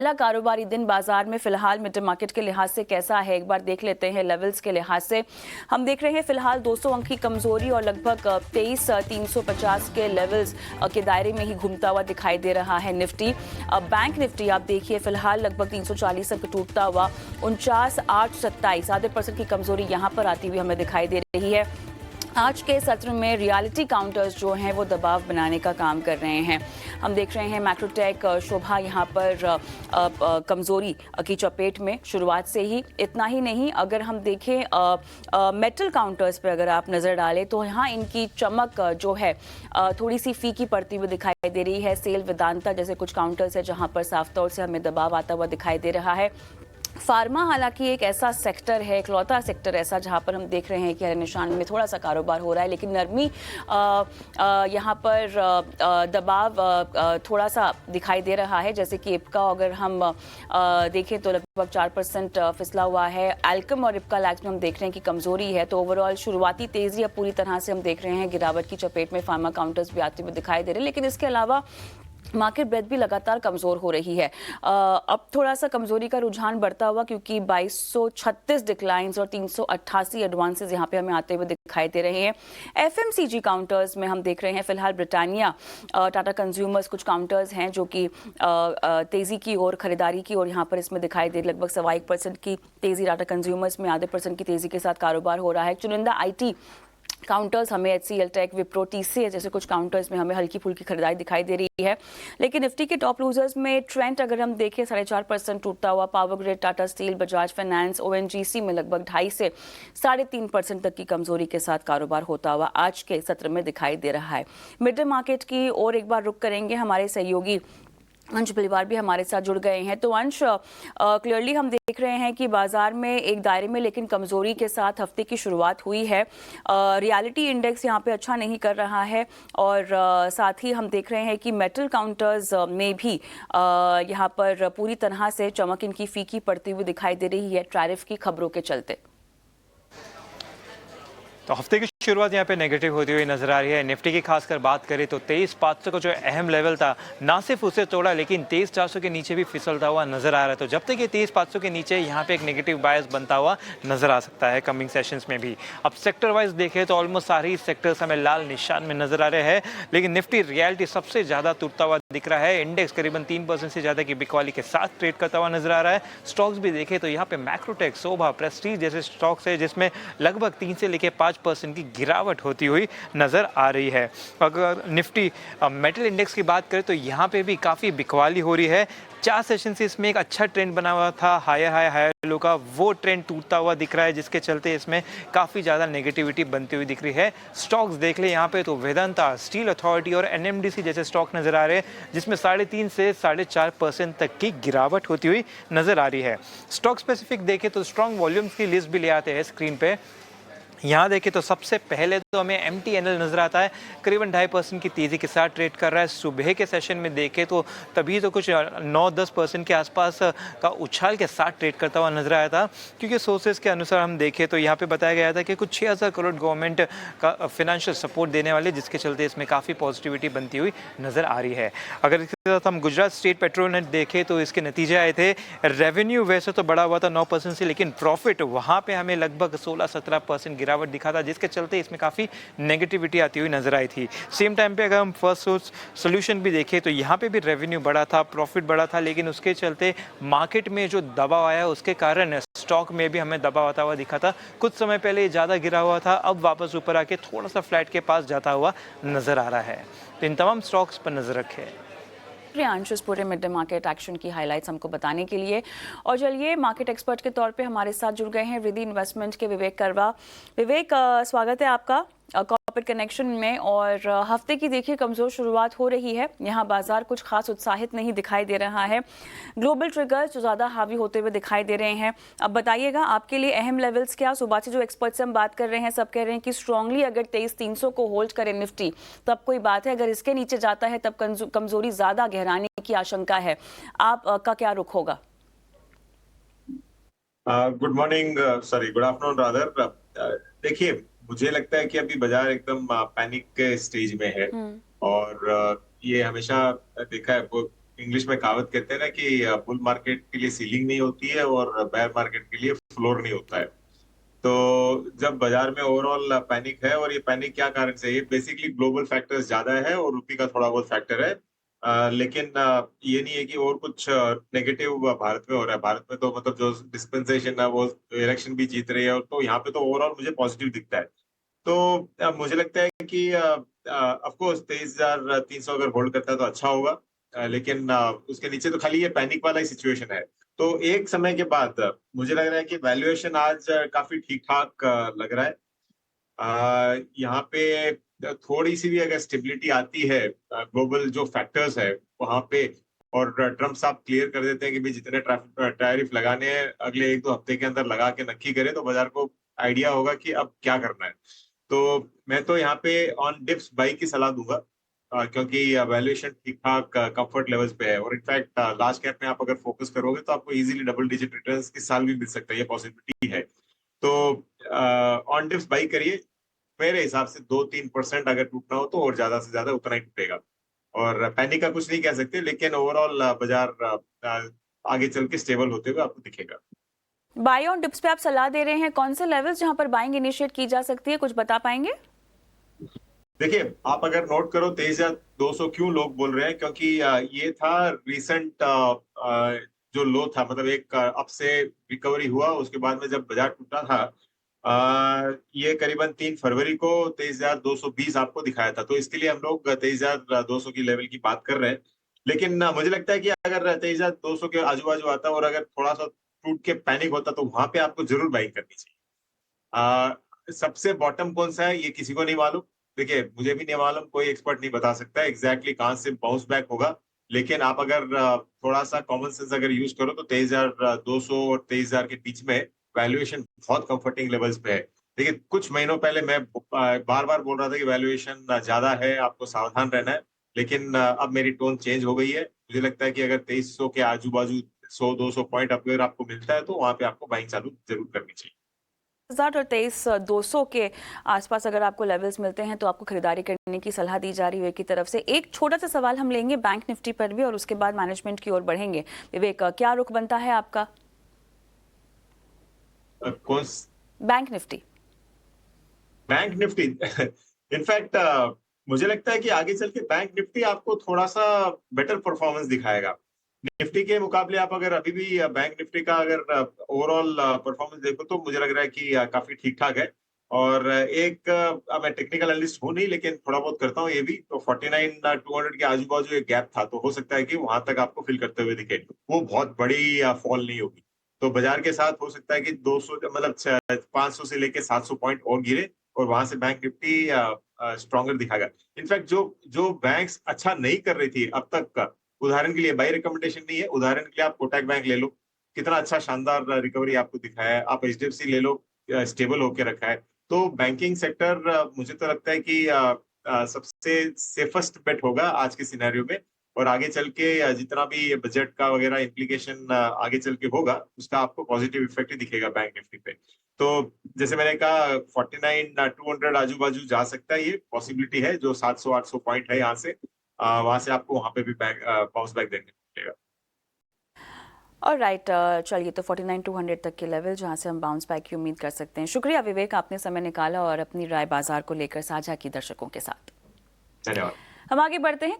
पहला कारोबारी दिन बाजार में फिलहाल मिड मार्केट के लिहाज से कैसा है, एक बार देख लेते हैं। लेवल्स के लिहाज से हम देख रहे हैं फिलहाल 200 अंक की कमजोरी और लगभग 23,350 के लेवल्स के दायरे में ही घूमता हुआ दिखाई दे रहा है निफ्टी। बैंक निफ्टी आप देखिए फिलहाल लगभग 340 अंक टूटता हुआ 49,827 आधे % की कमजोरी यहां पर आती हुई हमें दिखाई दे रही है। आज के सत्र में रियलिटी काउंटर्स जो हैं वो दबाव बनाने का काम कर रहे हैं। हम देख रहे हैं मैक्रोटेक शोभा यहाँ पर कमजोरी की चपेट में शुरुआत से ही। इतना ही नहीं, अगर हम देखें मेटल काउंटर्स पे अगर आप नज़र डालें तो यहाँ इनकी चमक जो है थोड़ी सी फीकी पड़ती हुई दिखाई दे रही है। सेल वेदांता जैसे कुछ काउंटर्स है जहाँ पर साफ तौर से हमें दबाव आता हुआ दिखाई दे रहा है। फार्मा हालांकि एक ऐसा सेक्टर है, इकलौता सेक्टर ऐसा जहां पर हम देख रहे हैं कि हरे निशान में थोड़ा सा कारोबार हो रहा है, लेकिन नरमी यहां पर दबाव थोड़ा सा दिखाई दे रहा है। जैसे कि इप्का अगर हम देखें तो लगभग 4% फिसला हुआ है। एल्कम और इप्का लैब्स में हम देख रहे हैं कि कमजोरी है। तो ओवरऑल शुरुआती तेजी अब पूरी तरह से हम देख रहे हैं गिरावट की चपेट में फार्मा काउंटर्स भी आते हुए दिखाई दे रहे हैं। लेकिन इसके अलावा मार्केट ब्रेथ भी लगातार कमजोर हो रही है। अब थोड़ा सा कमजोरी का रुझान बढ़ता हुआ, क्योंकि 2236 डिक्लाइंस और 388 एडवांसेस यहां पे हमें आते हुए दिखाई दे रहे हैं। एफएमसीजी काउंटर्स में हम देख रहे हैं फिलहाल ब्रिटानिया, टाटा कंज्यूमर्स कुछ काउंटर्स हैं जो कि तेजी की ओर, खरीदारी की ओर यहां पर इसमें दिखाई दे। लगभग 1.25% की तेजी टाटा कंज्यूमर्स में, आधे % की तेजी के साथ कारोबार हो रहा है। चुनिंदा आईटी काउंटर्स हमें HCL टेक, विप्रो, TCS जैसे कुछ काउंटर्स में हमें हल्की फुल्की खरीदारी दिखाई दे रही है। लेकिन निफ्टी के टॉप लूजर्स में ट्रेंड अगर हम देखें 4.5% टूटता हुआ। Power grid, Tata steel, Bajaj finance, ONGC में लगभग 2.5 से 3.5% तक की कमजोरी के साथ कारोबार होता हुआ आज के सत्र में दिखाई दे रहा है। मिड मार्केट की और एक बार रुक करेंगे, हमारे सहयोगी अंश परिवार भी हमारे साथ जुड़ गए हैं। तो अंश, क्लियरली हम देख रहे हैं कि बाजार में एक दायरे में लेकिन कमजोरी के साथ हफ्ते की शुरुआत हुई है। रियलिटी इंडेक्स यहाँ पे अच्छा नहीं कर रहा है और साथ ही हम देख रहे हैं कि मेटल काउंटर्स में भी यहाँ पर पूरी तरह से चमक इनकी फीकी पड़ती हुई दिखाई दे रही है टैरिफ की खबरों के चलते। तो हफ्ते की शुरुआत यहाँ पे नेगेटिव होती हुई नजर आ रही है। निफ्टी की खासकर बात करें तो 23,500 का जो अहम लेवल था ना सिर्फ उसे तोड़ा, लेकिन 23,400 के नीचे भी फिसलता हुआ नजर आ रहा है। तो जब तक ये 23,500 के नीचे यहाँ पे एक नेगेटिव बायस बनता हुआ नजर आ सकता है कमिंग सेशंस में भी। अब सेक्टर वाइज देखें तो ऑलमोस्ट सारे ही सेक्टर्स हमें लाल निशान में नजर आ रहे हैं, लेकिन निफ्टी रियलिटी सबसे ज्यादा टूटता हुआ दिख रहा है। इंडेक्स करीबन 3% से ज्यादा की बिकवाली के साथ ट्रेड करता हुआ नजर आ रहा है। स्टॉक्स भी देखें तो यहाँ पे मैक्रोटेक, शोभा, प्रेस्टीज जैसे स्टॉक्स है जिसमें लगभग 3 से लेकर 5% की गिरावट होती हुई नजर आ रही है। अगर निफ्टी मेटल इंडेक्स की बात करें तो यहाँ पे भी काफ़ी बिकवाली हो रही है। 4 सेशन से इसमें एक अच्छा ट्रेंड बना हुआ था, हायर हाई हायर लो का, वो ट्रेंड टूटता हुआ दिख रहा है, जिसके चलते इसमें काफ़ी ज़्यादा नेगेटिविटी बनती हुई दिख रही है। स्टॉक्स देख ले यहाँ पे तो वेदांता, स्टील अथॉरिटी और NMDC जैसे स्टॉक नज़र आ रहे हैं जिसमें 3.5 से 4.5% तक की गिरावट होती हुई नज़र आ रही है। स्टॉक स्पेसिफिक देखें तो स्ट्रॉन्ग वॉल्यूम्स की लिस्ट भी ले आते हैं स्क्रीन पे। यहाँ देखें तो सबसे पहले तो हमें MTNL नजर आता है, करीबन 2.5% की तेजी के साथ ट्रेड कर रहा है। सुबह के सेशन में देखें तो तभी तो कुछ 9-10% के आसपास का उछाल के साथ ट्रेड करता हुआ नजर आया था, क्योंकि सोर्सेज के अनुसार हम देखें तो यहाँ पे बताया गया था कि कुछ 6,000 करोड़ गवर्नमेंट का फाइनेंशियल सपोर्ट देने वाले, जिसके चलते इसमें काफ़ी पॉजिटिविटी बनती हुई नजर आ रही है। अगर इसके साथ हम गुजरात स्टेट पेट्रोनेट देखें तो इसके नतीजे आए थे। रेवेन्यू वैसे तो बढ़ा हुआ था 9% से, लेकिन प्रॉफिट वहाँ पे हमें लगभग 16-17% गिरावट दिखा था, जिसके चलते इसमें काफ़ी नेगेटिविटी आती हुई नजर आई थी। सेम टाइम पे अगर हम फर्स्ट सोर्स सोल्यूशन भी देखें तो यहाँ पे भी रेवेन्यू बढ़ा था, प्रॉफिट बढ़ा था, लेकिन उसके चलते मार्केट में जो दबाव आया उसके कारण स्टॉक में भी हमें दबाव आता हुआ दिखा था। कुछ समय पहले ज़्यादा गिरा हुआ था, अब वापस ऊपर आके थोड़ा सा फ्लैट के पास जाता हुआ नजर आ रहा है। तो इन तमाम स्टॉक्स पर नजर रखें। प्रियांशु इस पूरे मिड मार्केट एक्शन की हाइलाइट्स हमको बताने के लिए। और चलिए मार्केट एक्सपर्ट के तौर पे हमारे साथ जुड़ गए हैं रिद्धि इन्वेस्टमेंट के विवेक करवा। विवेक, स्वागत है आपका कॉर्पोरेट कनेक्शन में। और हफ्ते की देखिए कमजोर शुरुआत हो रही है, यहाँ बाजार कुछ खास उत्साहित नहीं दिखाई दे रहा है। ग्लोबल ट्रिगर्स जो ज़्यादा हावी होते हुए दिखाई दे रहे हैं। अब बताइएगा आपके लिए अहम लेवल्स क्या? सुबह से जो एक्सपर्ट से हम बात कर रहे हैं सब कह रहे हैं कि स्ट्रांगली अगर 23,300 को होल्ड करे निफ्टी तब कोई बात है, अगर इसके नीचे जाता है तब कमजोरी ज़्यादा गहराने की आशंका है। आप का क्या रुख होगा? Good morning, sorry good afternoon rather. देखिए, मुझे लगता है कि अभी बाजार एकदम पैनिक के स्टेज में है। और ये हमेशा देखा है आपको इंग्लिश में कहावत कहते हैं ना कि बुल मार्केट के लिए सीलिंग नहीं होती है और बेयर मार्केट के लिए फ्लोर नहीं होता है। तो जब बाजार में ओवरऑल पैनिक है, और ये पैनिक क्या कारण से है, ये बेसिकली ग्लोबल फैक्टर्स ज्यादा है और रुपये का थोड़ा बहुत फैक्टर है। लेकिन ये नहीं है कि और कुछ नेगेटिव भारत में हो रहा है। भारत में तो मतलब जो डिस्पेंसेशन है वो इलेक्शन भी जीत रही है, और तो यहाँ पे तो ओवरऑल मुझे पॉजिटिव दिखता है। तो मुझे लगता है कि ऑफ कोर्स 23,300 अगर होल्ड करता है तो अच्छा होगा। लेकिन उसके नीचे तो खाली ये पैनिक वाला ही सिचुएशन है। तो एक समय के बाद मुझे लग रहा है कि वैल्यूएशन आज काफी ठीक ठाक लग रहा है। यहाँ पे थोड़ी सी भी अगर स्टेबिलिटी आती है, ग्लोबल जो फैक्टर्स है वहां पे, और ट्रम्प साहब क्लियर कर देते हैं कि भाई जितने टैरिफ लगाने हैं अगले 1-2 हफ्ते के अंदर लगा के नक्की करे, तो बाजार को आइडिया होगा कि अब क्या करना है। तो मैं तो यहाँ पे ऑन डिप्स बाई की सलाह दूंगा, क्योंकि वैल्यूएशन ठीक ठाक कंफर्ट लेवल्स पे है, और इनफैक्ट लार्ज कैप में आप अगर फोकस करोगे तो आपको इजीली डबल डिजिट रिटर्न्स इस साल भी मिल सकता है, ये पॉसिबिलिटी है। तो ऑन डिप्स बाई करिए। मेरे हिसाब से 2-3% अगर टूटना हो तो और ज्यादा से ज्यादा उतना ही टूटेगा। और पैनिक का कुछ नहीं कह सकते, लेकिन ओवरऑल बाजार आगे चल के स्टेबल होते हुए आपको दिखेगा। बाय ऑन डिप्स पे आप सलाह दे रहे हैं, कौन से लेवल्स जहां पर बाइंग इनिशिएट की जा सकती है, कुछ बता पाएंगे? देखिए, आप अगर नोट करो 23,200 क्यों लोग बोल रहे हैं, क्योंकि ये था रिसेंट जो लो था, मतलब एक अप से रिकवरी हुआ, उसके बाद में जब बाजार टूटा था, ये करीबन 3 फरवरी को 23,220 आपको दिखाया था। तो इसके लिए हम लोग 23,200 की लेवल की बात कर रहे हैं। लेकिन मुझे लगता है कि अगर 23,200 के आजू बाजू आता और अगर थोड़ा सा टूट के पैनिक होता तो वहां पे आपको जरूर बाइंग करनी चाहिए। सबसे बॉटम कौन सा है ये किसी को नहीं मालूम। देखिए, मुझे भी नहीं मालूम, कोई एक्सपर्ट नहीं बता सकता एग्जैक्टली कहाँ से बाउंस बैक होगा। लेकिन आप अगर थोड़ा सा कॉमन सेंस अगर यूज करो तो 23,200 और 23,000 के बीच में वैल्यूएशन बहुत कंफर्टिंग लेवल्स पे है। देखिए, कुछ महीनों पहले मैं बार बार बोल रहा था कि वैल्यूएशन ज्यादा है, आपको सावधान रहना है। लेकिन अब मेरी टोन चेंज हो गई है। मुझे लगता है कि अगर 2300 के आजू बाजू 100-200 पॉइंट अगर आपको मिलता है तो वहां पे आपको बाइंग चालू जरूर करनी चाहिए। 23,200 के आसपास अगर आपको लेवल्स मिलते हैं तो आपको खरीदारी करने की सलाह दी जा रही है की तरफ से। एक छोटा सा सवाल हम लेंगे बैंक निफ्टी पर भी और उसके बाद मैनेजमेंट की ओर बढ़ेंगे। विवेक, क्या रुख बनता है आपका? कौन? Bank Nifty. Bank Nifty in fact मुझे लगता है कि आगे चल के बैंक निफ्टी आपको थोड़ा सा बेटर परफॉर्मेंस दिखाएगा। निफ्टी के मुकाबले आप अगर अभी भी बैंक निफ्टी का अगर ओवरऑल परफॉर्मेंस देखो तो मुझे लग रहा है कि काफी ठीक ठाक है। और एक मैं टेक्निकल एनालिस्ट हूं नहीं, लेकिन थोड़ा बहुत करता हूँ ये भी, तो 49,200 के आजू बाजू एक गैप था, तो हो सकता है कि वहां तक आपको फिल करते हुए दिखे। वो बहुत बड़ी फॉल नहीं होगी। तो बाजार के साथ हो सकता है कि 200 मतलब 500 से लेके 700 पॉइंट और गिरे, और वहां से बैंक निफ्टी स्ट्रॉन्गर दिखाएगा। इनफैक्ट जो जो बैंक्स अच्छा नहीं कर रही थी अब तक का, उदाहरण के लिए बाई रिकमेंडेशन नहीं है, उदाहरण के लिए आप कोटक बैंक ले लो, कितना अच्छा शानदार रिकवरी आपको दिखाया है। आप एचडीएफसी ले लो, स्टेबल होके रखा है। तो बैंकिंग सेक्टर मुझे तो लगता है कि सबसे सेफेस्ट बेट होगा आज के सिनेरियो में। और आगे चल के जितना भी बजट का वगैरह इम्प्लीकेशन आगे चल के होगा, उसका आपको पॉजिटिव इफेक्ट ही दिखेगा बैंक निफ्टी पे। तो जैसे मैंने कहा 49,200 आजू बाजू जा सकता है, ये पॉसिबिलिटी है। जो 700-800 पॉइंट है यहाँ से, वहां से आपको वहां पे भी बाउंस बैक देखने को मिलेगा। और राइट, चलिए, तो 49,200 तक के लेवल जहां से हम बाउंस बैक की उम्मीद कर सकते हैं। शुक्रिया विवेक, आपने समय निकाला और अपनी राय बाजार को लेकर साझा की दर्शकों के साथ। धन्यवाद। हम आगे बढ़ते हैं।